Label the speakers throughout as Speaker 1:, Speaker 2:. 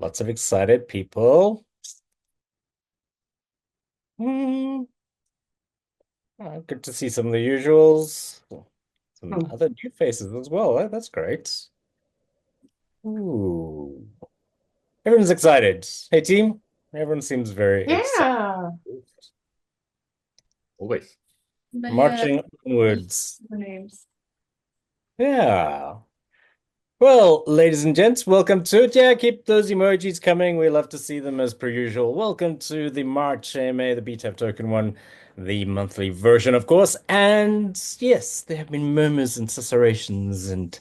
Speaker 1: Lots of excited people. Hmm. Good to see some of the usuals. Some
Speaker 2: Hmm.
Speaker 1: other new faces as well. That's great. Ooh. Everyone's excited. Hey, team. Everyone seems very excited.
Speaker 2: Yeah.
Speaker 1: Always.
Speaker 2: Yeah.
Speaker 1: Marching onwards.
Speaker 2: The names.
Speaker 1: Yeah. Well, ladies and gents, welcome to it. Yeah, keep those emojis coming. We love to see them as per usual. Welcome to the March AMA, the BTAF token one, the monthly version, of course. And yes, there have been murmurs and susurrations and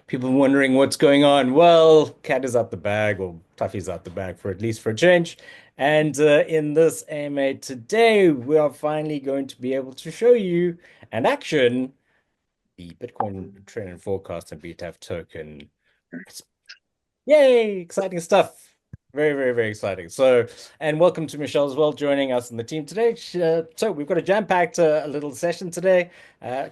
Speaker 1: people wondering what's going on. Well, cat is out the bag, or Tuffy's out the bag for at least for a change. And in this AMA today, we are finally going to be able to show you an action the Bitcoin trend and forecast and BTAF token. Yay! Exciting stuff. Very, very, very exciting. So, and welcome to Michelle as well, joining us on the team today. So, we've got a jam-packed little session today.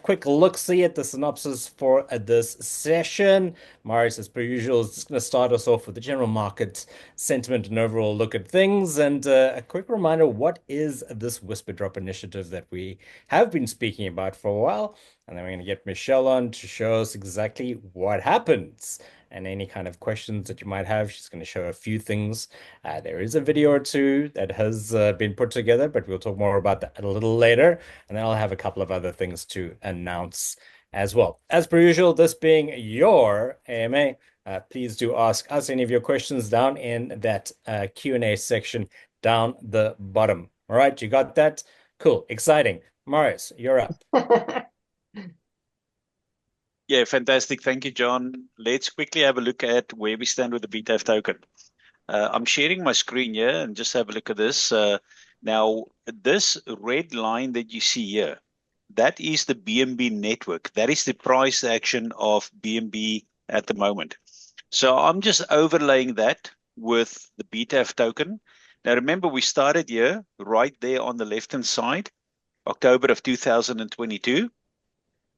Speaker 1: Quick look-see at the synopsis for this session. Marius, as per usual, is just going to start us off with the general market sentiment and overall look at things. And a quick reminder, what is this Whisper Drop initiative that we have been speaking about for a while? And then we're going to get Michelle on to show us exactly what happens and any kind of questions that you might have. She's going to show a few things. There is a video or two that has been put together, but we'll talk more about that a little later. And then I'll have a couple of other things to announce as well. As per usual, this being your AMA, please do ask us any of your questions down in that Q&A section down the bottom. All right, you got that? Cool, exciting. Marius, you're up.
Speaker 3: Yeah, fantastic. Thank you, John. Let's quickly have a look at where we stand with the BTAF token. I'm sharing my screen here and just have a look at this. Now, this red line that you see here, that is the BNB network. That is the price action of BNB at the moment. So I'm just overlaying that with the BTAF token. Now, remember, we started here right there on the left-hand side, October of 2022.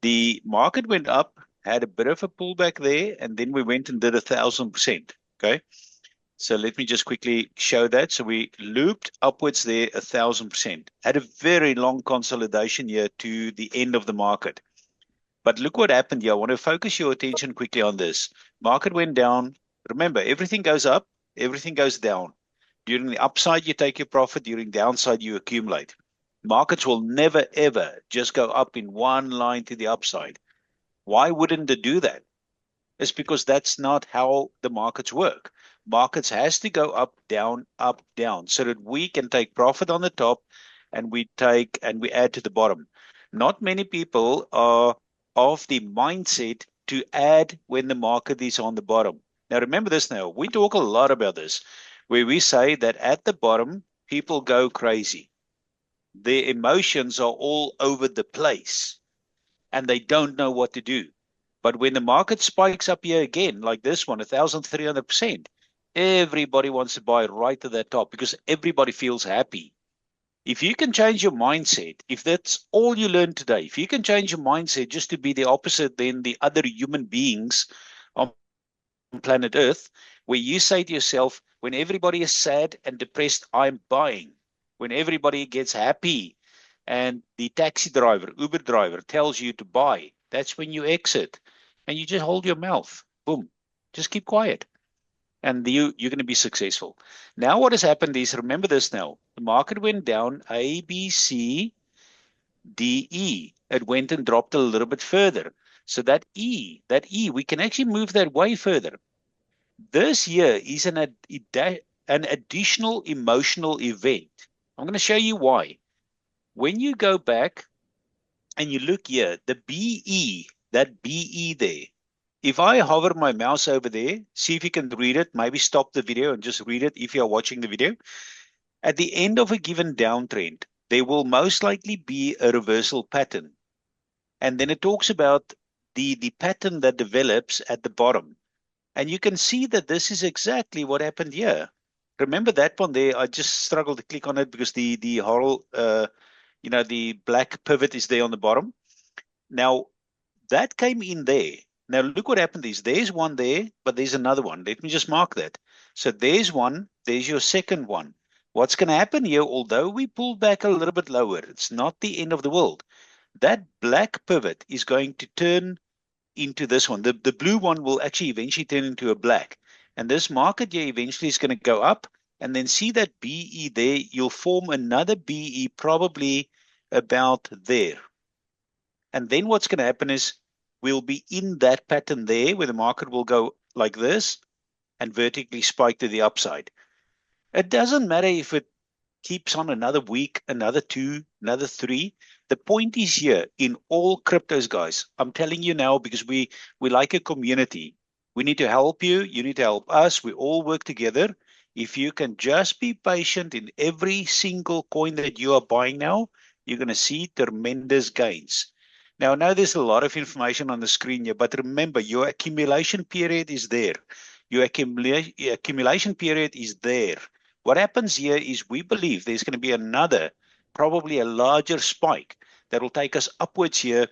Speaker 3: The market went up, had a bit of a pullback there, and then we went and did 1,000%. Okay. So let me just quickly show that. So we looped upwards there 1,000%. Had a very long consolidation here to the end of the market. But look what happened here. I want to focus your attention quickly on this. Market went down. Remember, everything goes up, everything goes down. During the upside, you take your profit. During downside, you accumulate. Markets will never, ever just go up in one line to the upside. Why wouldn't they do that? It's because that's not how the markets work. Markets has to go up, down, so that we can take profit on the top and we add to the bottom. Not many people are of the mindset to add when the market is on the bottom. Now remember this now. We talk a lot about this, where we say that at the bottom, people go crazy. Their emotions are all over the place and they don't know what to do. But when the market spikes up here again, like this one, 1,300%, everybody wants to buy right to that top because everybody feels happy. If you can change your mindset, if that's all you learn today, if you can change your mindset just to be the opposite than the other human beings on planet Earth, where you say to yourself, when everybody is sad and depressed, I'm buying. When everybody gets happy and the taxi driver, Uber driver tells you to buy, that's when you exit and you just hold your mouth. Boom. Just keep quiet. And you're going to be successful. Now, what has happened is remember this now. The market went down A, B, C, D, E. It went and dropped a little bit further. So that E, we can actually move that way further. This year is an additional emotional event. I'm going to show you why. When you go back and you look here, the BE, that BE there, if I hover my mouse over there, see if you can read it, maybe stop the video and just read it if you're watching the video. At the end of a given downtrend, there will most likely be a reversal pattern. And then it talks about the pattern that develops at the bottom. And you can see that this is exactly what happened here. Remember that one there? I just struggled to click on it because the whole, the black pivot is there on the bottom. Now, that came in there. Now, look what happened is there's one there, but there's another one. Let me just mark that. So there's one, there's your second one. What's going to happen here, although we pull back a little bit lower, it's not the end of the world. That black pivot is going to turn into this one. The blue one will actually eventually turn into a black. And this market here eventually is going to go up. And then see that BE there, you'll form another BE probably about there. And then what's going to happen is we'll be in that pattern there where the market will go like this and vertically spike to the upside. It doesn't matter if it keeps on another week, another two, another three. The point is here in all cryptos, guys. I'm telling you now because we like a community. We need to help you. You need to help us. We all work together. If you can just be patient in every single coin that you are buying now, you're going to see tremendous gains. Now, I know there's a lot of information on the screen here, but remember, your accumulation period is there. Your accumulation period is there. What happens here is we believe there's going to be another, probably a larger spike that will take us upwards here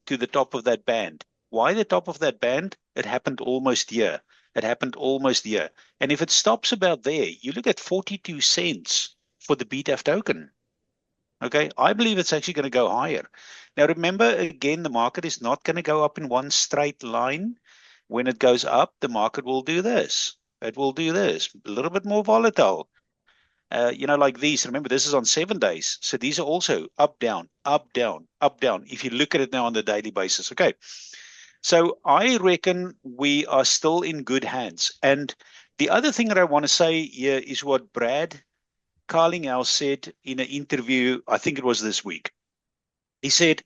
Speaker 3: to the top of that band. Why the top of that band? It happened almost here. It happened almost here. And if it stops about there, you look at 42 cents for the BTAF token. Okay, I believe it's actually going to go higher. Now, remember, again, the market is not going to go up in one straight line. When it goes up, the market will do this. It will do this, a little bit more volatile. Like these, remember, this is on 7 days. So these are also up, down, up, down, up, down. If you look at it now on the daily basis. Okay. So I reckon we are still in good hands. And the other thing that I want to say here is what Brad Carlinghouse said in an interview, I think it was this week. He said,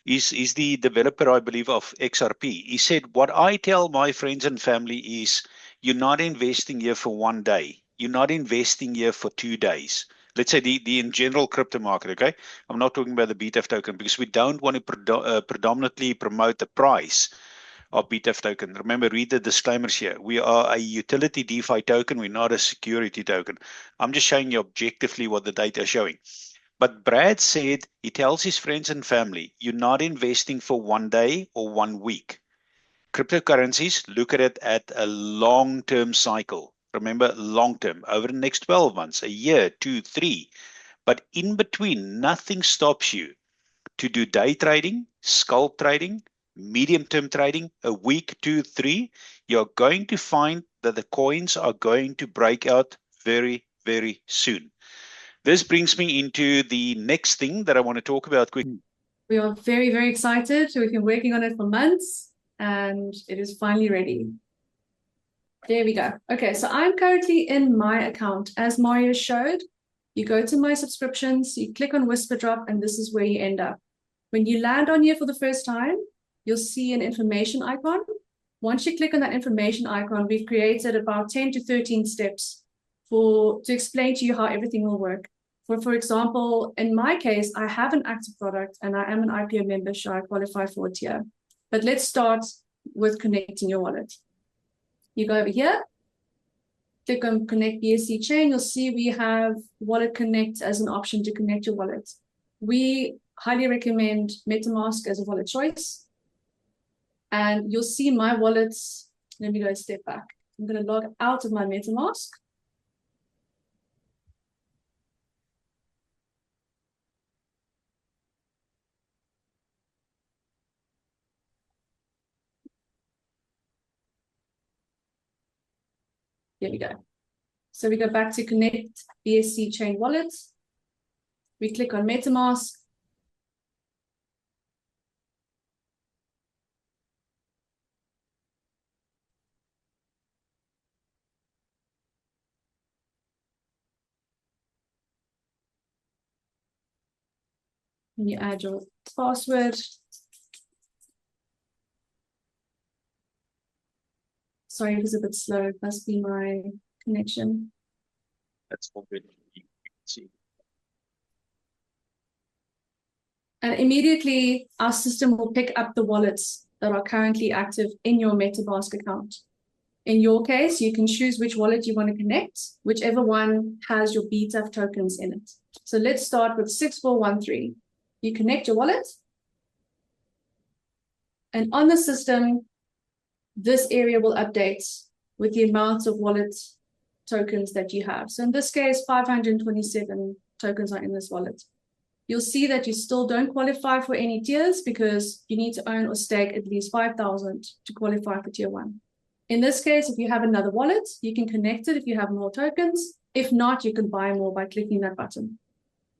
Speaker 3: he's the developer, I believe, of XRP. He said, what I tell my friends and family is, you're not investing here for 1 day. You're not investing here for 2 days. Let's say the in general crypto market, okay? I'm not talking about the BTAF token because we don't want to predominantly promote the price of BTAF token. Remember, read the disclaimers here. We are a utility DeFi token. We're not a security token. I'm just showing you objectively what the data is showing. But Brad said he tells his friends and family, you're not investing for 1 day or 1 week. Cryptocurrencies, look at it at a long-term cycle. Remember, long-term, over the next 12 months, a year, 2, 3. But in between, nothing stops you to do day trading, scalp trading, medium-term trading, a week, 2, 3. You're going to find that the coins are going to break out very, very soon. This brings me into the next thing that I want to talk about quickly.
Speaker 2: We are very, very excited. We've been working on it for months and it is finally ready. There we go. Okay, so I'm currently in my account. As Mario showed, you go to my subscriptions, you click on Whisper Drop, and this is where you end up. When you land on here for the first time, you'll see an information icon. Once you click on that information icon, we've created about 10 to 13 steps to explain to you how everything will work. For example, in my case, I have an active product and I am an IPO member, so I qualify for a tier. But let's start with connecting your wallet. You go over here, click on Connect BSC Chain. You'll see we have Wallet Connect as an option to connect your wallet. We highly recommend MetaMask as a wallet choice. And you'll see my wallets. Let me go a step back. I'm going to log out of my MetaMask. Here we go. So we go back to Connect BSC Chain Wallet. We click on MetaMask. And you add your password. Sorry, it was a bit slow. It must be my connection.
Speaker 3: That's all good. You can see.
Speaker 2: And immediately our system will pick up the wallets that are currently active in your MetaMask account. In your case, you can choose which wallet you want to connect, whichever one has your BTAF tokens in it. So let's start with 6413. You connect your wallet. And on the system, this area will update with the amount of wallet tokens that you have. So in this case, 527 tokens are in this wallet. You'll see that you still don't qualify for any tiers because you need to own or stake at least 5,000 to qualify for tier 1. In this case, if you have another wallet, you can connect it if you have more tokens. If not, you can buy more by clicking that button.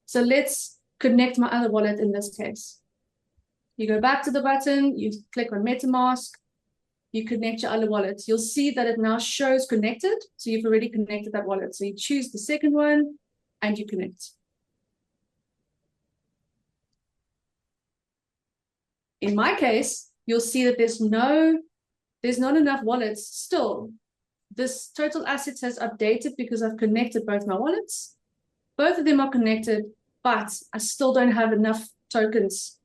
Speaker 2: So let's connect my other wallet in this case. You go back to the button, you click on MetaMask, you connect your other wallets. You'll see that it now shows connected. So you've already connected that wallet. So you choose the second one and you connect. In my case, you'll see that there's not enough wallets still. This total assets has updated because I've connected both my wallets. Both of them are connected, but I still don't have enough tokens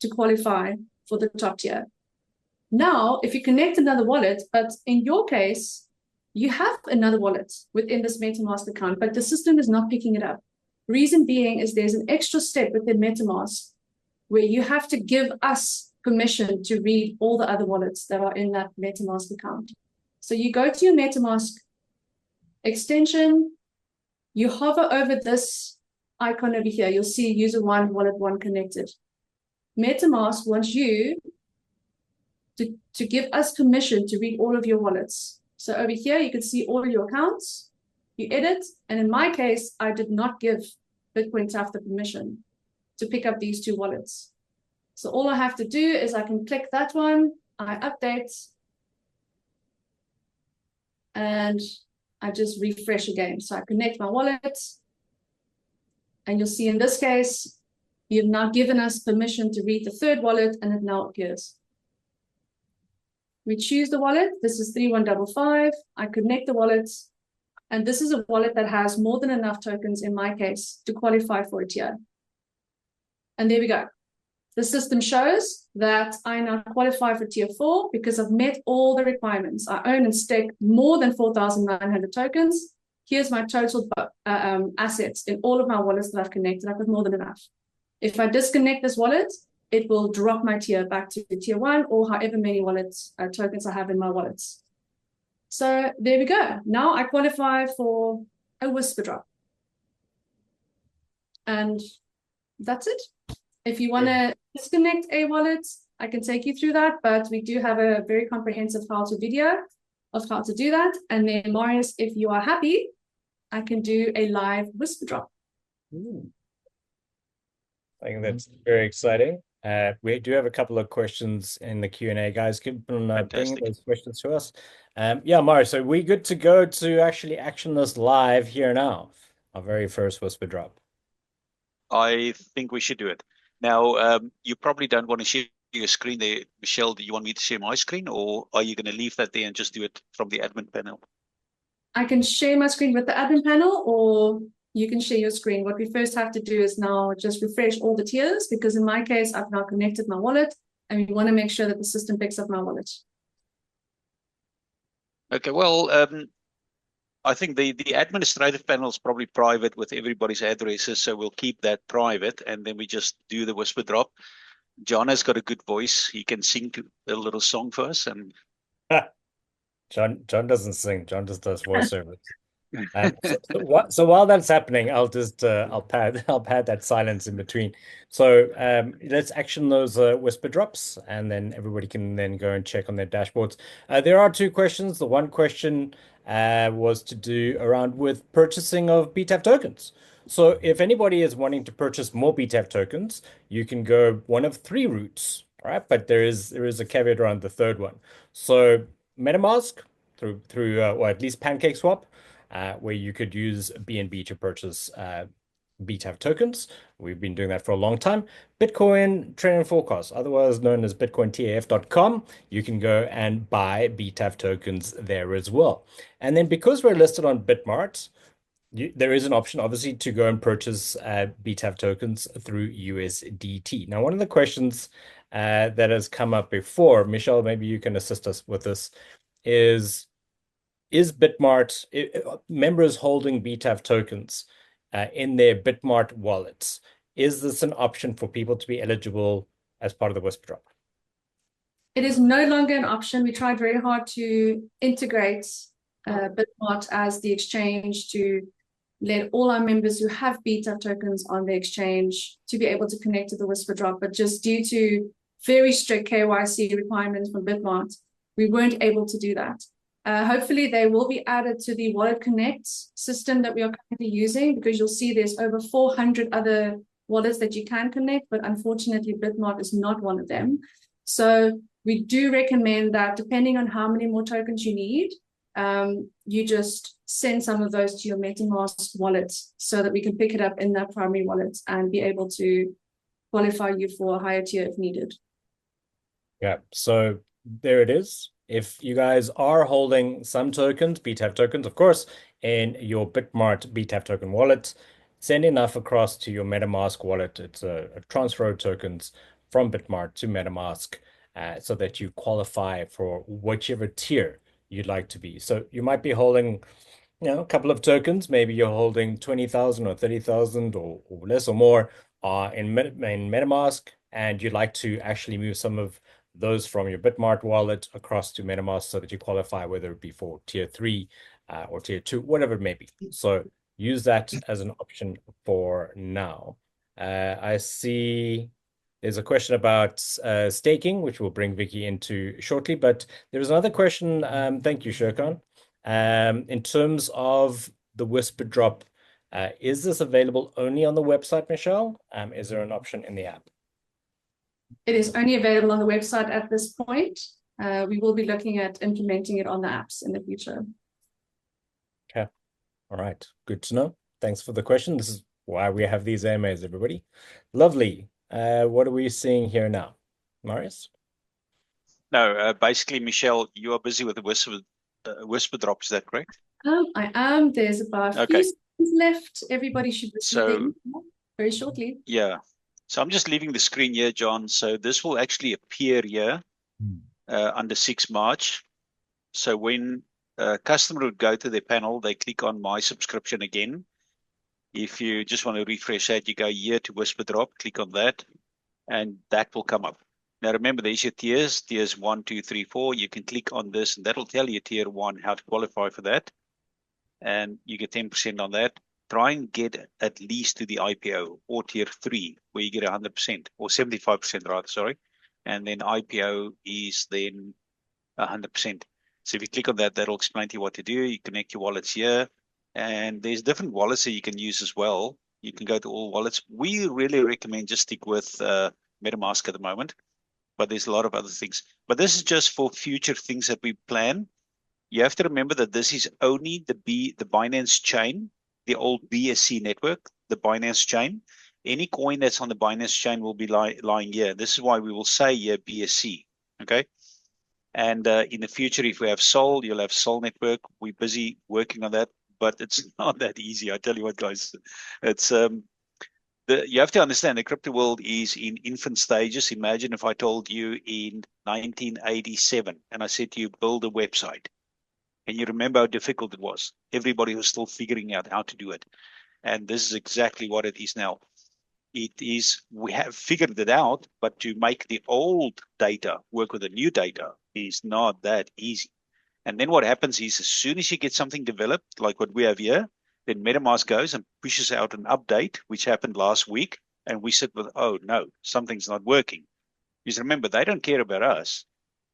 Speaker 2: to qualify for the top tier. Now, if you connect another wallet, but in your case, you have another wallet within this MetaMask account, but the system is not picking it up. Reason being is there's an extra step within MetaMask where you have to give us permission to read all the other wallets that are in that MetaMask account. So you go to your MetaMask extension, you hover over this icon over here, you'll see user 1, wallet 1 connected. MetaMask wants you to give us permission to read all of your wallets. So over here, you can see all your accounts, you edit, and in my case, I did not give BTAF the permission to pick up these 2 wallets. So all I have to do is I can click that one, I update, and I just refresh again. So I connect my wallet, and you'll see in this case, you've now given us permission to read the 3rd wallet, and it now appears. We choose the wallet. This is 3155. I connect the wallets, and this is a wallet that has more than enough tokens in my case to qualify for a tier. And there we go. The system shows that I now qualify for tier 4 because I've met all the requirements. I own and stake more than 4,900 tokens. Here's my total assets in all of my wallets that I've connected. I've got more than enough. If I disconnect this wallet, it will drop my tier back to tier 1 or however many wallets tokens I have in my wallets. So there we go. Now I qualify for a whisper drop. And that's it. If you want to disconnect a wallet, I can take you through that, but we do have a very comprehensive how-to video of how to do that. And then Marius, if you are happy, I can do a live whisper drop.
Speaker 1: Ooh. I think that's very exciting. We do have a couple of questions in the Q&A, guys. Keep on bringing those questions to us. Yeah, Mario, so we good to go to actually action this live here now, our very first whisper drop.
Speaker 3: I think we should do it. Now, you probably don't want to share your screen there. Michelle, do you want me to share my screen, or are you going to leave that there and just do it from the admin panel?
Speaker 2: I can share my screen with the admin panel, or you can share your screen. What we first have to do is now just refresh all the tiers, because in my case, I've now connected my wallet, and we want to make sure that the system picks up my wallet.
Speaker 3: Okay, well, I think the administrative panel is probably private with everybody's addresses, so we'll keep that private, and then we just do the whisper drop. John has got a good voice. He can sing a little song for us. And
Speaker 1: John doesn't sing. John just does voiceovers. So while that's happening, I'll just I'll pad that silence in between. So let's action those whisper drops, and then everybody can then go and check on their dashboards. There are 2 questions. The one question was to do around with purchasing of BTAF tokens. So if anybody is wanting to purchase more BTAF tokens, you can go one of 3 routes, right? But there is a caveat around the 3rd one. So MetaMask through or at least PancakeSwap, where you could use BNB to purchase BTAF tokens. We've been doing that for a long time. Bitcoin Trend and Forecast, otherwise known as bitcointaf.com. You can go and buy BTAF tokens there as well. And then because we're listed on Bitmart, there is an option, obviously, to go and purchase BTAF tokens through USDT. Now, one of the questions that has come up before, Michelle, maybe you can assist us with this, is Bitmart members holding BTAF tokens in their Bitmart wallets? Is this an option for people to be eligible as part of the whisper drop?
Speaker 2: It is no longer an option. We tried very hard to integrate Bitmart as the exchange to let all our members who have BTAF tokens on the exchange to be able to connect to the Whisper Drop. But just due to very strict KYC requirements from Bitmart, we weren't able to do that. Hopefully they will be added to the Wallet Connect system that we are currently using, because you'll see there's over 400 other wallets that you can connect, but unfortunately Bitmart is not one of them. So we do recommend that depending on how many more tokens you need, you just send some of those to your MetaMask wallet so that we can pick it up in that primary wallet and be able to qualify you for a higher tier if needed.
Speaker 1: Yeah, so there it is. If you guys are holding some tokens, BTAF tokens, of course, in your Bitmart BTAF token wallet, send enough across to your MetaMask wallet. It's a transfer of tokens from Bitmart to MetaMask so that you qualify for whichever tier you'd like to be. So you might be holding, a couple of tokens. Maybe you're holding 20,000 or 30,000 or less or more in MetaMask, and you'd like to actually move some of those from your Bitmart wallet across to MetaMask so that you qualify, whether it be for tier 3 or tier 2, whatever it may be. So use that as an option for now. I see there's a question about staking, which we'll bring Vicky into shortly, but there was another question. Thank you, Shurkan. In terms of the Whisper Drop, is this available only on the website, Michelle? Is there an option in the app?
Speaker 2: It is only available on the website at this point. We will be looking at implementing it on the apps in the future.
Speaker 1: Okay. All right. Good to know. Thanks for the question. This is why we have these AMAs, everybody. Lovely. What are we seeing here now? Marius?
Speaker 3: No, basically, Michelle, you are busy with the Whisper Drop, is that correct?
Speaker 2: I am. There's about a few seconds left. Everybody should receive them very shortly.
Speaker 3: Yeah. So I'm just leaving the screen here, John. So this will actually appear here under 6 March. So when a customer would go to their panel, they click on My Subscription again. If you just want to refresh that, you go here to Whisper Drop, click on that, and that will come up. Now remember, there's your tiers 1, 2, 3, 4. You can click on this, and that'll tell you tier 1 how to qualify for that, and you get 10% on that. Try and get at least to the IPO or tier 3, where you get 100% or 75% rather, sorry. And then IPO is then 100%. So if you click on that, that'll explain to you what to do. You connect your wallets here, and there's different wallets that you can use as well. You can go to all wallets. We really recommend just stick with MetaMask at the moment, but there's a lot of other things. But this is just for future things that we plan. You have to remember that this is only the Binance chain, the old BSC network, the Binance chain. Any coin that's on the Binance chain will be lying here. This is why we will say here BSC, okay? And in the future, if we have Sol, you'll have Sol network. We're busy working on that, but it's not that easy. I tell you what, guys, it's you have to understand the crypto world is in infant stages. Imagine if I told you in 1987 and I said to you, build a website. And you remember how difficult it was. Everybody was still figuring out how to do it. And this is exactly what it is now. It is, we have figured it out, but to make the old data work with the new data is not that easy. And then what happens is, as soon as you get something developed, like what we have here, then MetaMask goes and pushes out an update, which happened last week. And we sit with, oh no, something's not working. Because remember, they don't care about us.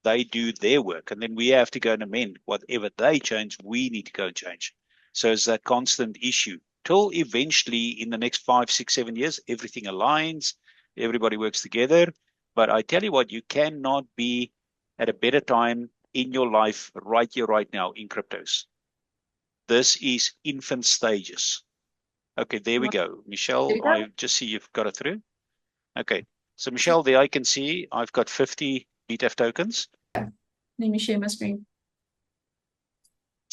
Speaker 3: They do their work, and then we have to go and amend whatever they change. We need to go and change. So it's that constant issue till eventually in the next 5, 6, 7 years, everything aligns, everybody works together. But I tell you what, you cannot be at a better time in your life right here, right now in cryptos. This is infant stages. Okay, there we go. Michelle, I just see you've got it through. Okay, so Michelle, there I can see I've got 50 BTAF tokens.
Speaker 2: Let me share my screen.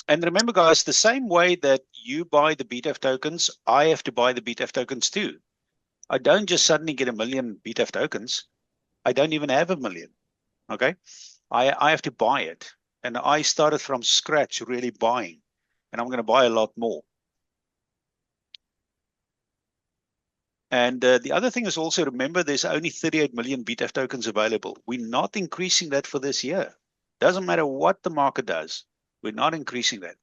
Speaker 3: And remember, guys, the same way that you buy the BTAF tokens, I have to buy the BTAF tokens too. I don't just suddenly get 1 million BTAF tokens. I don't even have 1 million. Okay, I have to buy it. And I started from scratch really buying. And I'm going to buy a lot more. And the other thing is also, remember, there's only 38 million BTAF tokens available. We're not increasing that for this year. Doesn't matter what the market does. We're not increasing that.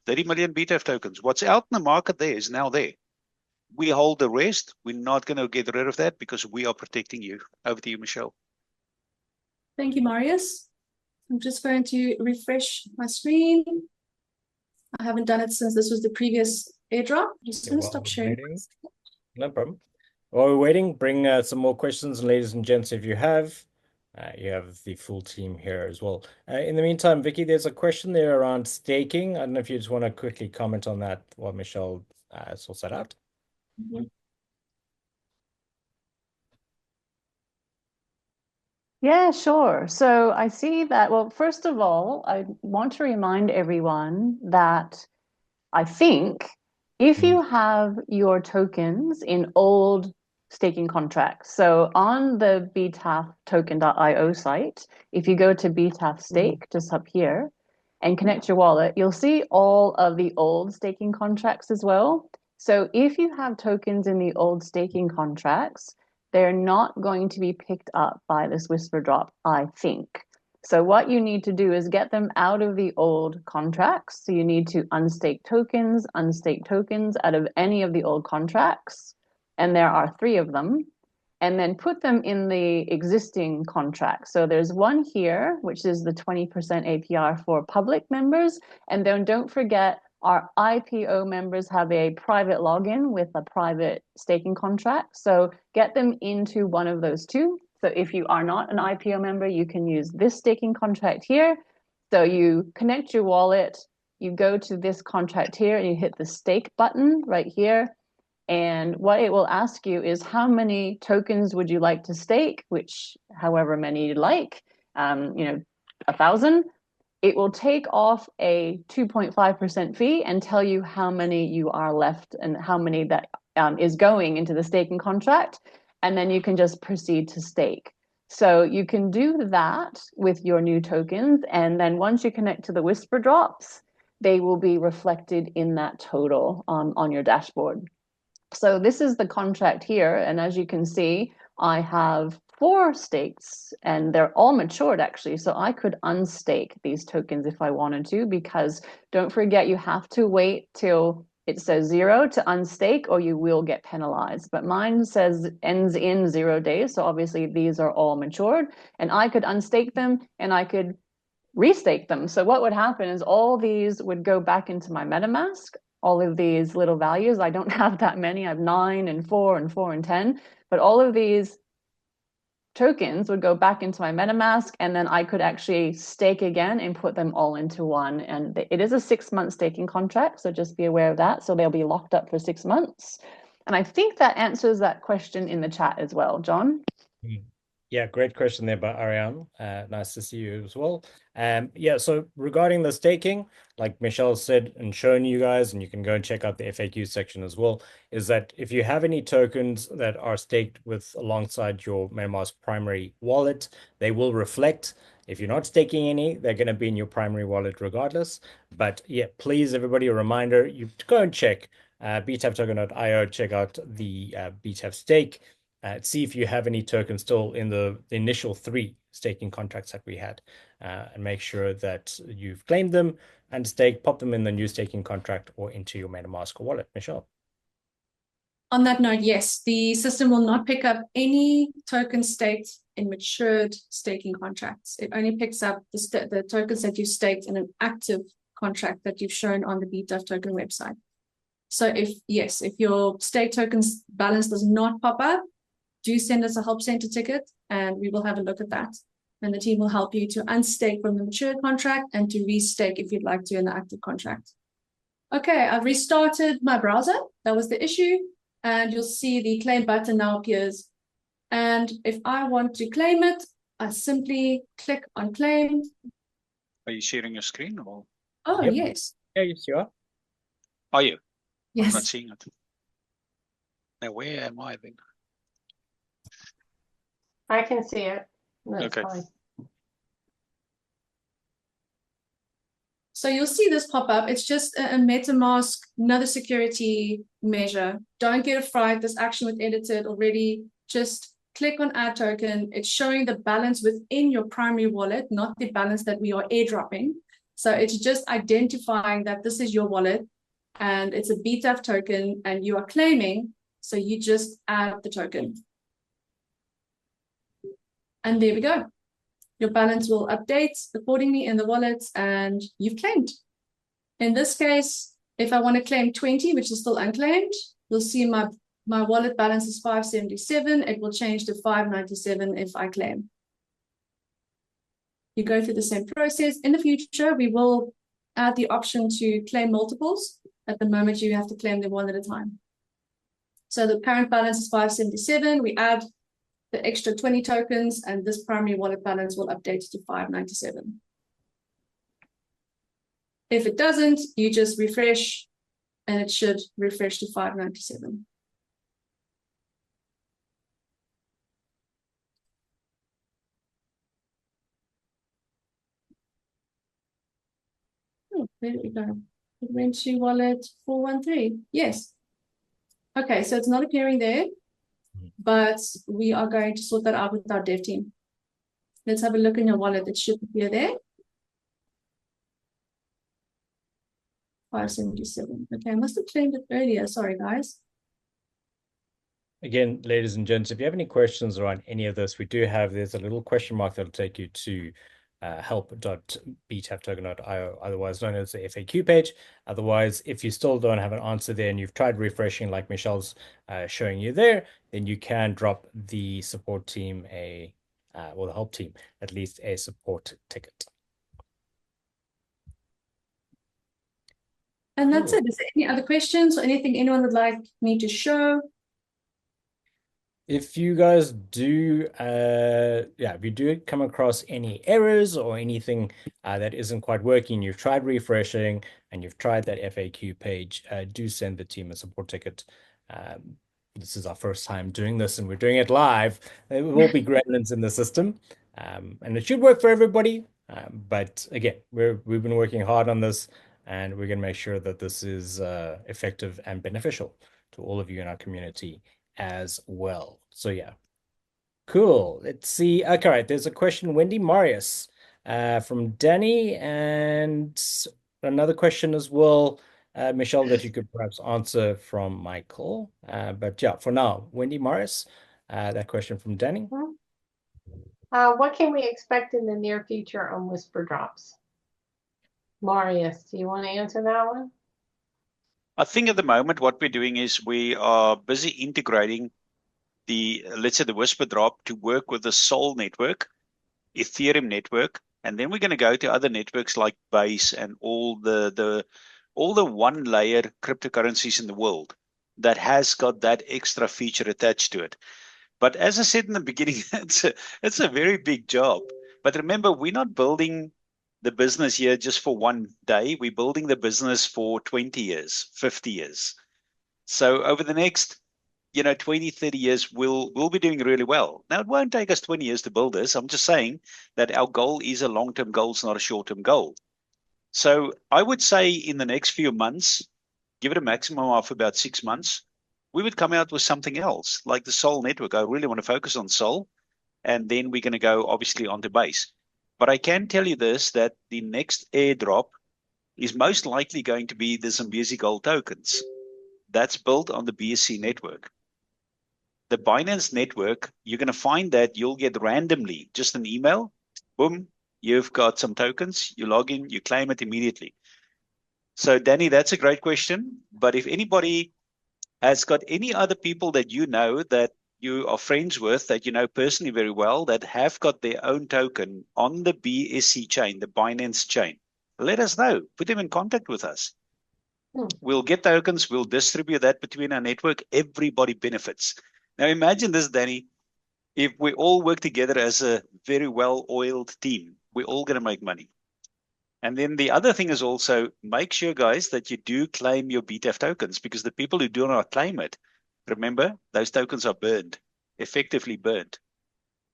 Speaker 3: 30 million BTAF tokens. What's out in the market there is now there. We hold the rest. We're not going to get rid of that because we are protecting you. Over to you, Michelle.
Speaker 2: Thank you, Marius. I'm just going to refresh my screen. I haven't done it since this was the previous airdrop. I'm just going to stop sharing.
Speaker 1: No problem. While we're waiting, bring some more questions, and ladies and gents, if you have the full team here as well. In the meantime, Vicky, there's a question there around staking. I don't know if you just want to quickly comment on that while Michelle sorts that out.
Speaker 2: Mhm.
Speaker 4: Yeah, sure. So I see that, well, first of all, I want to remind everyone that I think if you have your tokens in old staking contracts, so on the BTAF token.io site, if you go to BTAF stake just up here and connect your wallet, you'll see all of the old staking contracts as well. So if you have tokens in the old staking contracts, they're not going to be picked up by this Whisper drop, I think. So what you need to do is get them out of the old contracts. So you need to unstake tokens out of any of the old contracts. And there are 3 of them. And then put them in the existing contract. So there's one here, which is the 20% APR for public members. And then don't forget, our IPO members have a private login with a private staking contract. So get them into one of those 2. So if you are not an IPO member, you can use this staking contract here. So you connect your wallet, you go to this contract here, and you hit the stake button right here. And what it will ask you is how many tokens would you like to stake, which however many you like, 1,000. It will take off a 2.5% fee and tell you how many you are left and how many that is going into the staking contract. And then you can just proceed to stake. So you can do that with your new tokens. And then once you connect to the Whisper drops, they will be reflected in that total on your dashboard. So this is the contract here. And as you can see, I have 4 stakes and they're all matured actually. So I could unstake these tokens if I wanted to, because don't forget, you have to wait till it says 0 to unstake or you will get penalized. But mine says ends in 0 days. So obviously these are all matured and I could unstake them and I could restake them. So what would happen is all these would go back into my MetaMask. All of these little values, I don't have that many. I have 9 and 4 and 4 and 10, but all of these tokens would go back into my MetaMask, and then I could actually stake again and put them all into one. And it is a 6-month staking contract, so just be aware of that. So they'll be locked up for 6 months. And I think that answers that question in the chat as well, John.
Speaker 1: Yeah, great question there by Ariane. Nice to see you as well. Yeah, so regarding the staking, like Michelle said and shown you guys, and you can go and check out the FAQ section as well, is that if you have any tokens that are staked with alongside your MetaMask primary wallet, they will reflect. If you're not staking any, they're going to be in your primary wallet regardless. But yeah, please, everybody, a reminder, you go and check btaftoken.io, check out the BTAF stake. See if you have any tokens still in the initial 3 staking contracts that we had, and make sure that you've claimed them and pop them in the new staking contract or into your MetaMask wallet. Michelle.
Speaker 2: On that note, yes, the system will not pick up any token staked in matured staking contracts. It only picks up the tokens that you staked in an active contract that you've shown on the BTAF token website. So if your stake tokens balance does not pop up, do send us a help center ticket and we will have a look at that. And the team will help you to unstake from the mature contract and to restake if you'd like to in the active contract. Okay, I've restarted my browser. That was the issue. And you'll see the claim button now appears. And if I want to claim it, I simply click on claim.
Speaker 3: Are you sharing your screen or?
Speaker 2: Oh,
Speaker 1: Yep.
Speaker 2: yes.
Speaker 1: Yeah, yes, you are.
Speaker 3: Are you?
Speaker 2: Yes.
Speaker 3: I'm not seeing it. Now, where am I then?
Speaker 5: I can see it. That's
Speaker 3: Okay.
Speaker 5: fine.
Speaker 2: So you'll see this pop up. It's just a MetaMask, another security measure. Don't get a fright. This action was edited already. Just click on add token. It's showing the balance within your primary wallet, not the balance that we are airdropping. So it's just identifying that this is your wallet and it's a BTAF token and you are claiming. So you just add the token. And there we go. Your balance will update accordingly in the wallet and you've claimed. In this case, if I want to claim 20, which is still unclaimed, you'll see my wallet balance is 577. It will change to 597 if I claim. You go through the same process. In the future, we will add the option to claim multiples. At the moment, you have to claim them one at a time. So the parent balance is 577. We add the extra 20 tokens, and this primary wallet balance will update to 597. If it doesn't, you just refresh, and it should refresh to 597. Oh, there we go. It went to wallet 413. Yes. Okay, so it's not appearing there, but we are going to sort that out with our dev team. Let's have a look in your wallet. It should appear there. 577. Okay, I must have claimed it earlier. Sorry, guys.
Speaker 1: Again, ladies and gents, if you have any questions around any of this, there's a little question mark that'll take you to help.btaftoken.io, otherwise known as the FAQ page. Otherwise, if you still don't have an answer there and you've tried refreshing like Michelle's showing you there, then you can drop the support team or the help team at least a support ticket.
Speaker 2: And that's it. Is there any other questions or anything anyone would like me to show?
Speaker 1: If you guys do, if you do come across any errors or anything that isn't quite working, you've tried refreshing and you've tried that FAQ page, do send the team a support ticket. This is our first time doing this and we're doing it live. There will be gremlins in the system, and it should work for everybody. But again, we've been working hard on this and we're going to make sure that this is effective and beneficial to all of you in our community as well. So yeah, cool. Let's see. Okay, right. There's a question, Wendy Marius, from Danny, and another question as well, Michelle, that you could perhaps answer from Michael. But yeah, for now, Wendy Marius, that question from Danny.
Speaker 5: What can we expect in the near future on Whisper Drops? Marius, do you want to answer that one?
Speaker 3: I think at the moment what we're doing is we are busy integrating let's say the Whisper Drop to work with the Sol network, Ethereum network, and then we're going to go to other networks like Base and all the one layer cryptocurrencies in the world that has got that extra feature attached to it. But as I said in the beginning, it's a very big job. But remember, we're not building the business here just for one day. We're building the business for 20 years, 50 years. So over the next 20, 30 years, we'll be doing really well. Now, it won't take us 20 years to build this. I'm just saying that our goal is a long-term goal, it's not a short-term goal. So I would say in the next few months, give it a maximum of about 6 months, we would come out with something else, like the Sol network. I really want to focus on Sol, and then we're going to go, obviously, onto Base. But I can tell you this, that the next airdrop is most likely going to be the Zambezi Gold tokens. That's built on the BSC network. The Binance network, you're going to find that you'll get randomly just an email, boom, you've got some tokens, you log in, you claim it immediately. So Danny, that's a great question. But if anybody has got any other people that you know that you are friends with, that you know personally very well, that have got their own token on the BSC chain, the Binance chain, let us know. Put them in contact with us. We'll get tokens, we'll distribute that between our network. Everybody benefits. Now imagine this, Danny. If we all work together as a very well-oiled team, we're all going to make money. And then the other thing is also make sure, guys, that you do claim your BTAF tokens, because the people who do not claim it, remember, those tokens are burned, effectively burned.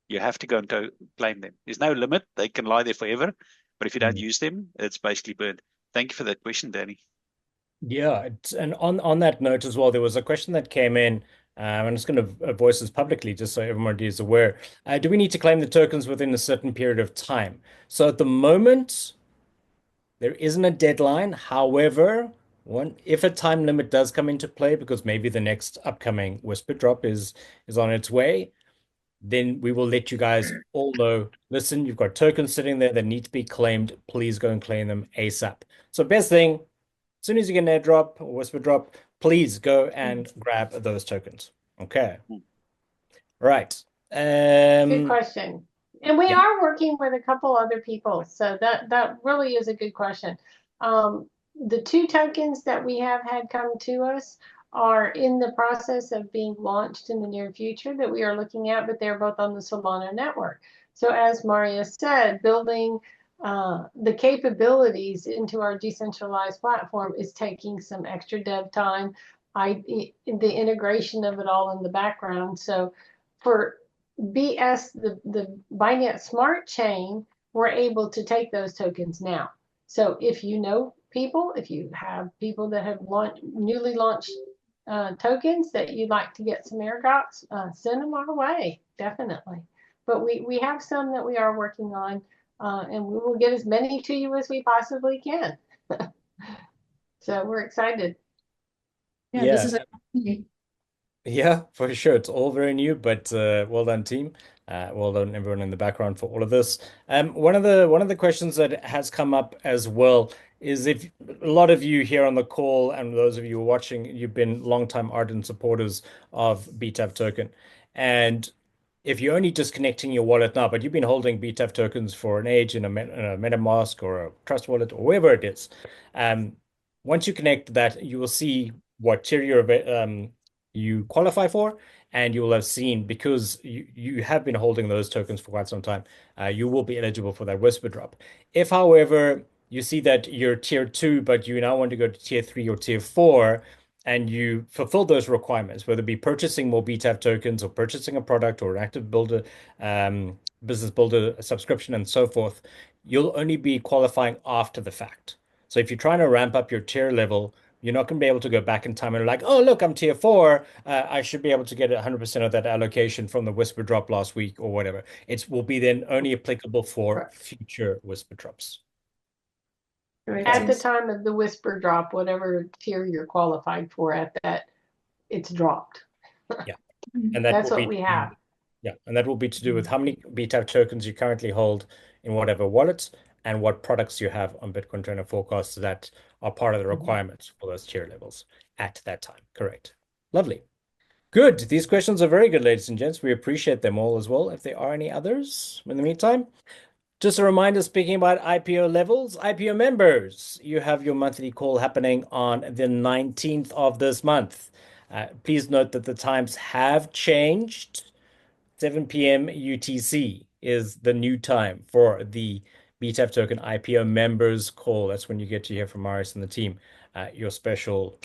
Speaker 3: You have to go and claim them. There's no limit. They can lie there forever. But if you don't use them, it's basically burned. Thank you for that question, Danny.
Speaker 1: Yeah, and on that note as well, there was a question that came in. I'm just going to voice this publicly just so everybody is aware. Do we need to claim the tokens within a certain period of time? So at the moment, There isn't a deadline. However, if a time limit does come into play, because maybe the next upcoming Whisper Drop is on its way, then we will let you guys all know. Listen, you've got tokens sitting there that need to be claimed. Please go and claim them ASAP. So best thing, as soon as you get an airdrop or Whisper Drop, please go and grab those tokens. Okay. Right.
Speaker 5: Good question. And we
Speaker 1: Yeah.
Speaker 5: are working with a couple other people, so that really is a good question. The two tokens that we have had come to us are in the process of being launched in the near future that we are looking at, but they're both on the Solana network. So as Maria said, building the capabilities into our decentralized platform is taking some extra dev time. The integration of it all in the background. So for BS, the Binance Smart Chain, we're able to take those tokens now. So if you know people, if you have people that have newly launched tokens that you'd like to get some airdrops, send them our way, definitely. But we have some that we are working on, and we will get as many to you as we possibly can. So we're excited.
Speaker 2: Yeah,
Speaker 1: Yeah.
Speaker 2: this is a
Speaker 1: Yeah, for sure. It's all very new, but well done, team. Well done, everyone in the background for all of this. One of the questions that has come up as well is if a lot of you here on the call and those of you watching, you've been longtime ardent supporters of BTAF token, and if you're only just connecting your wallet now, but you've been holding BTAF tokens for an age in a MetaMask or a Trust Wallet or wherever it is, um, once you connect that, you will see what tier you qualify for, and you will have seen because you have been holding those tokens for quite some time, you will be eligible for that Whisper Drop. If, however, you see that you're tier 2, but you now want to go to tier 3 or tier 4, and you fulfill those requirements, whether it be purchasing more BTAF tokens or purchasing a product or an active builder, business builder subscription, and so forth, you'll only be qualifying after the fact. So if you're trying to ramp up your tier level, you're not going to be able to go back in time and like, oh, look, I'm tier 4. I should be able to get 100% of that allocation from the Whisper Drop last week or whatever. It will be then only applicable for future Whisper Drops.
Speaker 5: At the time of the Whisper Drop, whatever tier you're qualified for at that, it's dropped.
Speaker 1: Yeah. And
Speaker 5: that's what we have.
Speaker 1: Yeah, and that will be to do with how many BTAF tokens you currently hold in whatever wallets and what products you have on Bitcoin Trainer Forecasts that are part of the requirements for those tier levels at that time. Correct. Lovely. Good. These questions are very good, ladies and gents. We appreciate them all as well. If there are any others in the meantime, just a reminder, speaking about IPO levels, IPO members, you have your monthly call happening on the 19th of this month. Please note that the times have changed. 7 p.m. UTC is the new time for the BTAF token IPO members call. That's when you get to hear from Marius and the team. Your special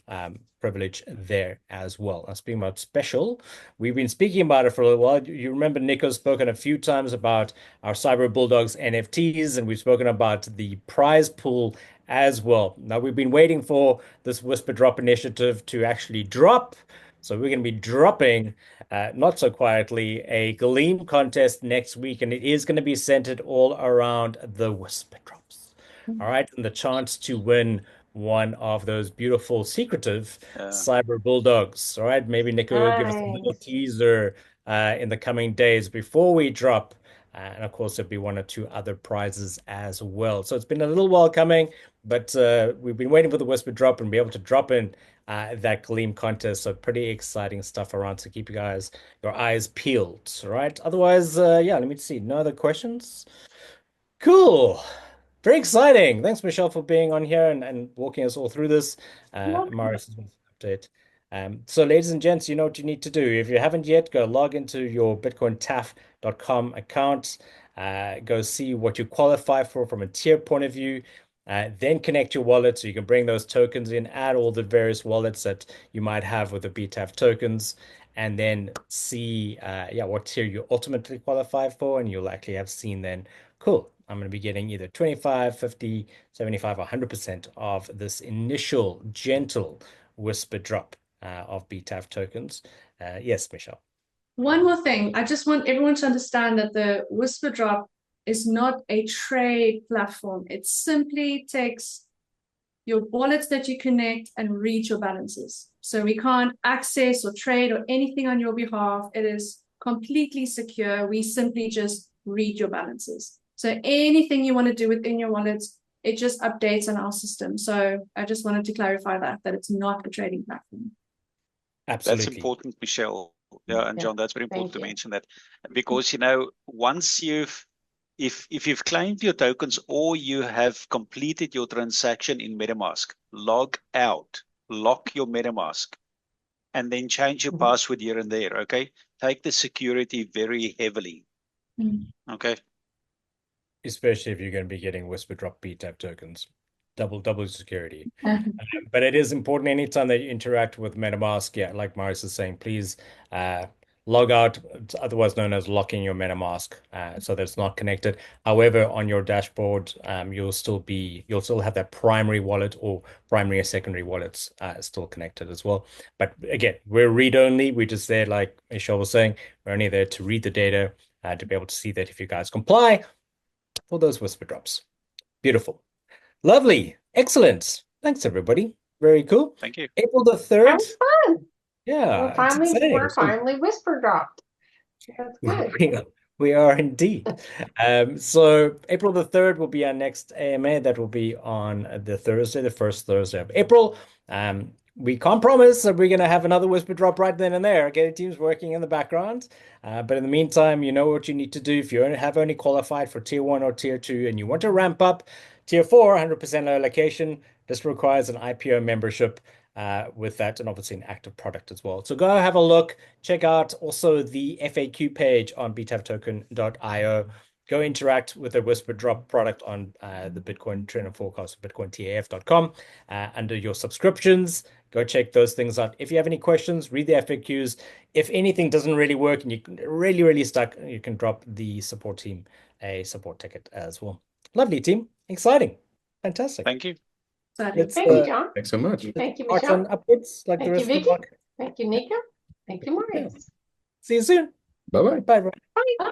Speaker 1: privilege there as well. Now, speaking about special, we've been speaking about it for a little while. You remember Nico's spoken a few times about our Cyber Bulldogs NFTs, and we've spoken about the prize pool as well. Now, we've been waiting for this Whisper Drop initiative to actually drop. So we're going to be dropping, not so quietly, a Gleam contest next week, and it is going to be centered all around the Whisper Drops. All right, and the chance to win one of those beautiful, secretive Cyber Bulldogs. All right, maybe Nico will give us a little teaser in the coming days before we drop. And of course, there'll be one or two other prizes as well. So it's been a little while coming, but we've been waiting for the Whisper Drop and be able to drop in that Gleam contest. So pretty exciting stuff around. So keep your eyes peeled. All right. Otherwise, yeah, let me see. No other questions? Cool. Very exciting. Thanks, Michelle, for being on here and walking us all through this. Marius has been an update. So, ladies and gents, you know what you need to do. If you haven't yet, go log into your bitcointaf.com account. Go see what you qualify for from a tier point of view. Then connect your wallet so you can bring those tokens in, add all the various wallets that you might have with the BTAF tokens, and then see yeah, what tier you ultimately qualify for. And you'll actually have seen then, cool, I'm going to be getting either 25, 50, 75, or 100% of this initial gentle Whisper Drop of BTAF tokens. Yes, Michelle.
Speaker 2: One more thing. I just want everyone to understand that the Whisper Drop is not a trade platform. It simply takes your wallets that you connect and read your balances. So we can't access or trade or anything on your behalf. It is completely secure. We simply just read your balances. So anything you want to do within your wallets, it just updates on our system. So I just wanted to clarify that it's not a trading platform.
Speaker 3: That's
Speaker 1: Absolutely.
Speaker 3: important, Michelle. Yeah, and
Speaker 4: Yeah.
Speaker 3: John, that's very important
Speaker 5: Thank
Speaker 3: to
Speaker 5: you.
Speaker 3: mention that, because once if you've claimed your tokens or you have completed your transaction in MetaMask, log out, lock your MetaMask, and then change your
Speaker 4: Mhm.
Speaker 3: password here and there. Okay, take the security very heavily. Okay.
Speaker 1: Especially if you're going to be getting Whisper Drop BTAF tokens. Double security. But it is important anytime that you interact with MetaMask, yeah, like Marius is saying, please log out, it's otherwise known as locking your MetaMask, so that it's not connected. However, on your dashboard, you'll still have that primary wallet or primary and secondary wallets still connected as well. But again, we're read only. We're just there, like Michelle was saying, we're only there to read the data, to be able to see that if you guys comply for those Whisper Drops. Beautiful. Lovely. Excellent. Thanks, everybody. Very cool.
Speaker 3: Thank you.
Speaker 1: April the
Speaker 5: That
Speaker 1: 3rd.
Speaker 5: was fun.
Speaker 1: Yeah, it's
Speaker 5: We're
Speaker 1: exciting. So
Speaker 5: finally whisper dropped. That's good.
Speaker 1: we are indeed. So April the 3rd will be our next AMA. That will be on the Thursday, the first Thursday of April. We can't promise that we're going to have another Whisper Drop right then and there. Okay, the team's working in the background. But in the meantime, you know what you need to do. If you have only qualified for tier 1 or tier 2 and you want to ramp up, tier 4, 100% allocation. This requires an IPO membership with that, and obviously an active product as well. So go have a look. Check out also the FAQ page on btaftoken.io. Go interact with the Whisper Drop product on the Bitcoin Trend and Forecast, bitcointaf.com. Under your subscriptions, go check those things out. If you have any questions, read the FAQs. If anything doesn't really work and you're really stuck, you can drop the support team a support ticket as well. Lovely, team. Exciting. Fantastic.
Speaker 3: Thank you.
Speaker 1: Let's
Speaker 5: Thank you, John.
Speaker 6: Thanks so much.
Speaker 5: Thank you,
Speaker 1: march on
Speaker 5: Michelle.
Speaker 1: upwards like the
Speaker 5: Thank you,
Speaker 1: rest of the
Speaker 5: Vicky.
Speaker 1: market.
Speaker 5: Thank you, Nika. Thank you,
Speaker 1: Yeah.
Speaker 5: Marius.
Speaker 1: See you soon.
Speaker 6: Bye bye.
Speaker 1: Bye, everyone.
Speaker 5: Bye.